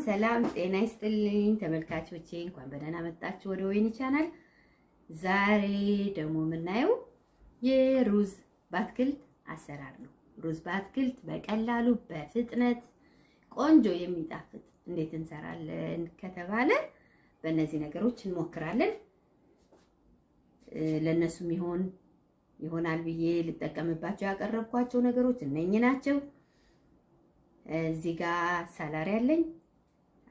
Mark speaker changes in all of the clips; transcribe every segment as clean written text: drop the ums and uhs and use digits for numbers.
Speaker 1: ሰላም ጤና ይስጥልኝ ተመልካቾቼ፣ እንኳን በደህና መጣችሁ ወደ ወይኒ ቻናል። ዛሬ ደግሞ የምናየው የሩዝ በአትክልት አሰራር ነው። ሩዝ በአትክልት በቀላሉ በፍጥነት ቆንጆ የሚጣፍጥ እንዴት እንሰራለን ከተባለ በእነዚህ ነገሮች እንሞክራለን። ለነሱም ይሆናል ብዬ ልጠቀምባቸው ያቀረብኳቸው ነገሮች እነኚህ ናቸው። እዚህ ጋር ሳላሪ ያለኝ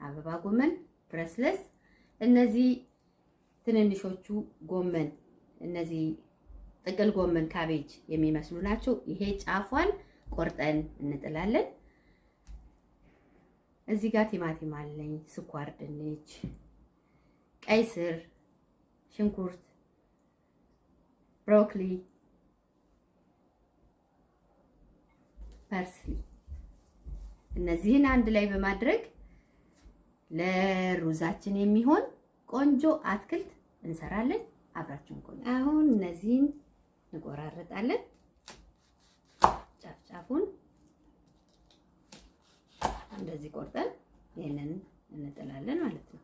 Speaker 1: አበባ ጎመን ብረስለስ፣ እነዚህ ትንንሾቹ ጎመን፣ እነዚህ ጥቅል ጎመን ካቤጅ የሚመስሉ ናቸው። ይሄ ጫፏን ቆርጠን እንጥላለን። እዚህ ጋር ቲማቲም አለኝ፣ ስኳር ድንች፣ ቀይ ስር፣ ሽንኩርት፣ ብሮኮሊ፣ ፐርስሊ እነዚህን አንድ ላይ በማድረግ ለሩዛችን የሚሆን ቆንጆ አትክልት እንሰራለን። አብራችሁን ቆዩ። አሁን እነዚህን እንቆራረጣለን። ጫፍጫፉን እንደዚህ ቆርጠን ይሄንን እንጥላለን ማለት ነው።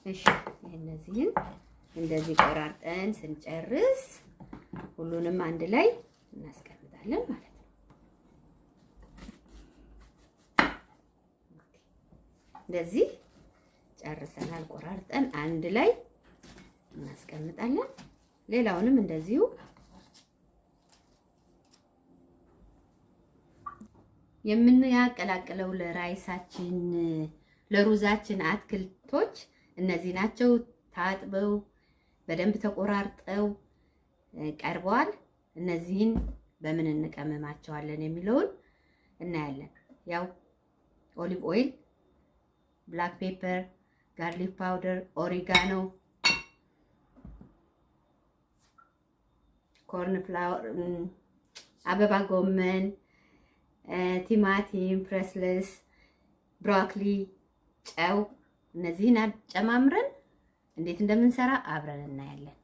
Speaker 1: እሺ እነዚህን እንደዚህ ቆራርጠን ስንጨርስ ሁሉንም አንድ ላይ እናስቀምጣለን ማለት ነው። እንደዚህ ጨርሰናል። ቆራርጠን አንድ ላይ እናስቀምጣለን። ሌላውንም እንደዚሁ የምንያቀላቅለው ለራይሳችን ለሩዛችን አትክልቶች እነዚህ ናቸው። ታጥበው በደንብ ተቆራርጠው ቀርበዋል። እነዚህን በምን እንቀመማቸዋለን የሚለውን እናያለን። ያው ኦሊቭ ኦይል፣ ብላክ ፔፐር፣ ጋርሊክ ፓውደር፣ ኦሪጋኖ፣ ኮርን ፍላወር፣ አበባ ጎመን፣ ቲማቲም፣ ብረስለስ፣ ብሮኮሊ፣ ጨው፣ እነዚህን አጨማምረን እንዴት እንደምንሰራ አብረን እናያለን።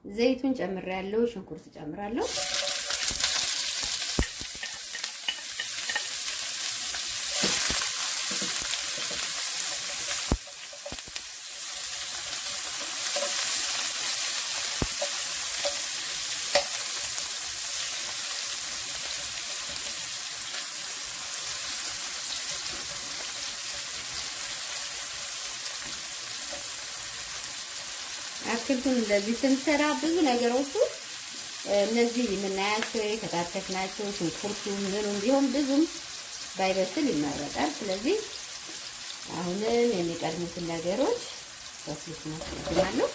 Speaker 1: ዘይቱን ጨምሬያለሁ፣ ሽንኩርት ጨምራለሁ። አትክልቱን እንደዚህ ስንሰራ ብዙ ነገሮቹ እነዚህ የምናያቸው የከታተፍናቸው ሽንኩርቱ ምኑም ቢሆን ብዙም ባይበስል ይመረጣል። ስለዚህ አሁንም የሚቀድሙትን ነገሮች በስልት እናስቀድማለሁ።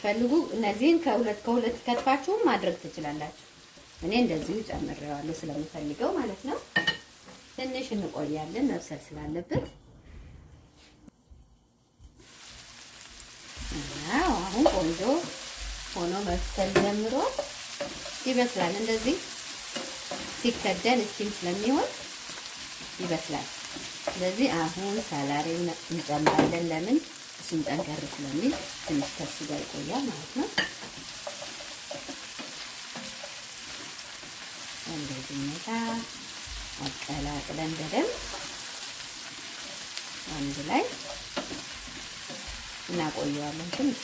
Speaker 1: ፈልጉ እነዚህን ከሁለት ከትፋችሁ ማድረግ ትችላላችሁ። እኔ እንደዚሁ ጨምሬዋለሁ ስለምፈልገው ማለት ነው። ትንሽ እንቆያለን መብሰል ስላለበት። አሁን ቆንጆ ሆኖ መብሰል ጀምሮ ይበስላል። እንደዚህ ሲከደን እስቲም ስለሚሆን ይበስላል። ስለዚህ አሁን ሳላሪውን እንጨምራለን። ለምን እሱን ጠንከር ስለሚል ትንሽ ከሱ ጋር ይቆያል ማለት ነው። እንደዚህ ሁኔታ አቀላቅለን በደንብ አንድ ላይ እናቆየዋለን ትንሽ።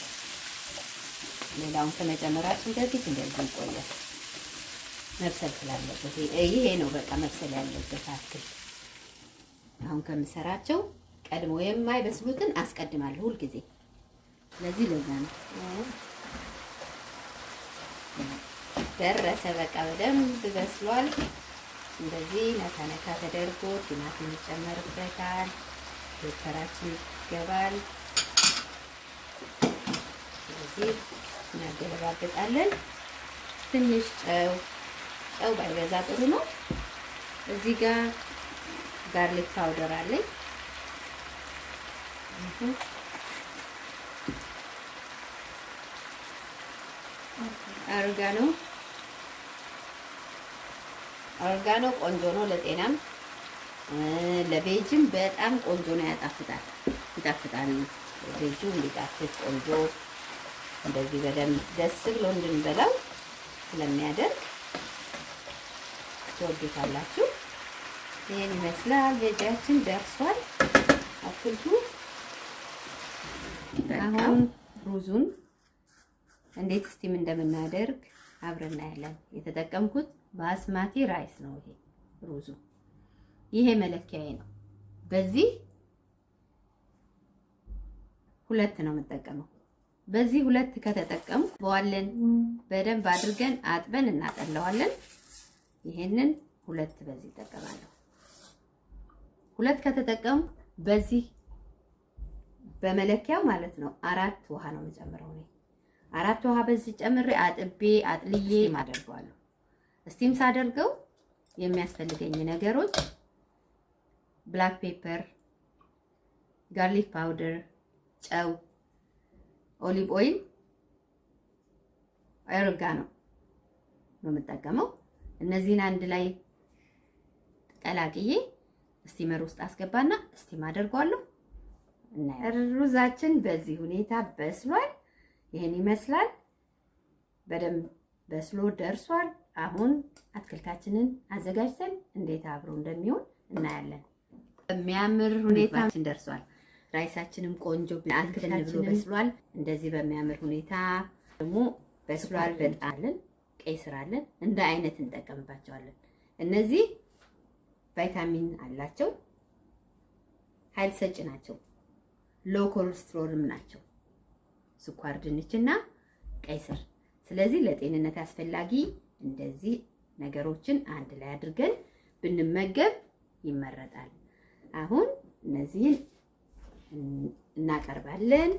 Speaker 1: ሌላውን ከመጨመራችን በፊት እንደዚህ ይቆያል መብሰል ስላለበት። ይሄ ነው በቃ መብሰል ያለበት አትክልት። አሁን ከምሰራቸው ቀድሞ የማይበስሉትን አስቀድማለሁ ሁል ጊዜ። ስለዚህ ለዛ ነው ደረሰ። በቃ በደንብ በስሏል። እንደዚህ ነካ ነካ ተደርጎ ቲማቲም ይጨመርበታል። ፔፐራችን ይገባል። ስለዚህ እናገለባበጣለን። ትንሽ ጨው ባይበዛ ጥሩ ነው። እዚህ ጋር ጋርሊክ ፓውደር አለኝ። ኦርጋኖ ቆንጆ ነው ለጤናም ለቤጅም በጣም ቆንጆ ነው። ይጣፍጣል። ቤጁ እንዲጣፍጥ ቆንጆ እንደዚህ በደንብ ደስ ብሎ እንድንበላው ስለሚያደርግ ትወዱታላችሁ። ይሄን ይመስላል። ቤጃችን ደርሷል። አትክልቱ አሁን ሩዙን እንዴት ስቲም እንደምናደርግ አብረን እናያለን። የተጠቀምኩት ባስማቲ ራይስ ነው። ይሄ ሩዙ ይሄ መለኪያዬ ነው። በዚህ 2 ነው የምጠቀመው። በዚህ 2 ከተጠቀምኩ በኋላን በደንብ አድርገን አጥበን እናጠለዋለን። ይሄንን 2 በዚህ እጠቀማለሁ። 2 ከተጠቀምኩ በዚህ በመለኪያው ማለት ነው 4 ውሃ ነው የምጨምረው። እኔ 4 ውሃ በዚህ ጨምሬ አጥቤ አጥልዬ አደርገዋለሁ። ስቲም ሳደርገው የሚያስፈልገኝ ነገሮች ብላክ ፔፐር፣ ጋርሊክ ፓውደር፣ ጨው፣ ኦሊቭ ኦይል፣ ኦሬጋኖ ነው የምጠቀመው። እነዚህን አንድ ላይ ቀላቅዬ ስቲመር ውስጥ አስገባና ስቲም አደርገዋለሁ። ሩዛችን በዚህ ሁኔታ በስሏል። ይሄን ይመስላል። በደንብ በስሎ ደርሷል። አሁን አትክልታችንን አዘጋጅተን እንዴት አብሮ እንደሚሆን እናያለን። በሚያምር ሁኔታችን ደርሷል። ራይሳችንም ቆንጆ አትክልታችን በስሏል። እንደዚህ በሚያምር ሁኔታ ደግሞ በስሏል። በጣልን ቀይ ስር አለን። እንደ አይነት እንጠቀምባቸዋለን። እነዚህ ቫይታሚን አላቸው፣ ኃይል ሰጪ ናቸው፣ ሎ ኮሌስትሮልም ናቸው። ስኳር ድንችና ቀይ ስር። ስለዚህ ለጤንነት አስፈላጊ እንደዚህ ነገሮችን አንድ ላይ አድርገን ብንመገብ ይመረጣል። አሁን እነዚህን እናቀርባለን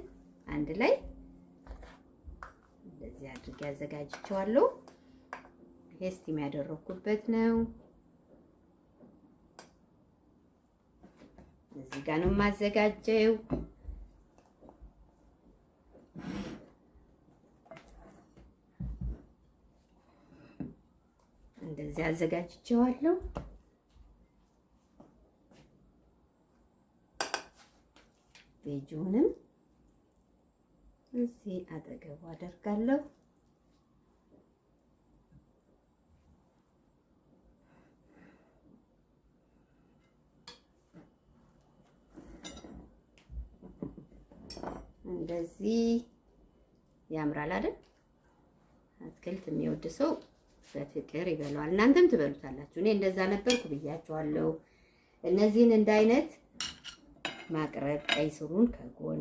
Speaker 1: አንድ ላይ። እንደዚህ አድርጌ አዘጋጅቼዋለሁ። ይሄ ስቲም ያደረኩበት ነው። እዚህ ጋር ነው የማዘጋጀው። እንደዚህ አዘጋጅቼዋለሁ። ቤጁንም እዚህ አጠገቡ አደርጋለሁ። እንደዚህ ያምራል አይደል? አትክልት የሚወድ ሰው በፍቅር ይበላዋል። እናንተም ትበሉታላችሁ። እኔ እንደዛ ነበርኩ ብያችኋለሁ። እነዚህን እንደ አይነት ማቅረብ፣ ቀይ ስሩን ከጎን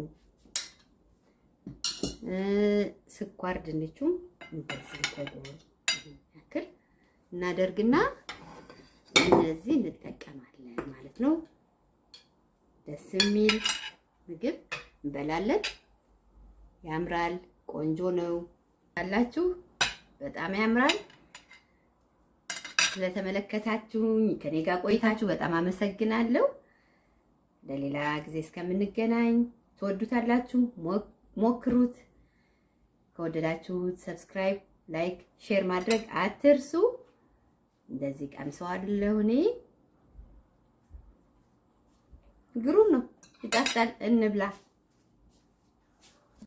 Speaker 1: ስኳር ድንቹም እንደዚህ ከጎን ያክል እናደርግና እነዚህ እንጠቀማለን ማለት ነው። ደስ የሚል ምግብ እንበላለን። ያምራል። ቆንጆ ነው አላችሁ። በጣም ያምራል። ስለተመለከታችሁኝ ከኔ ጋር ቆይታችሁ በጣም አመሰግናለሁ። ለሌላ ጊዜ እስከምንገናኝ ትወዱታላችሁ፣ ሞክሩት። ከወደዳችሁት ሰብስክራይብ፣ ላይክ፣ ሼር ማድረግ አትርሱ። እንደዚህ ቀምሰዋለሁ እኔ። ግሩም ነው፣ ይጣፍጣል። እንብላ።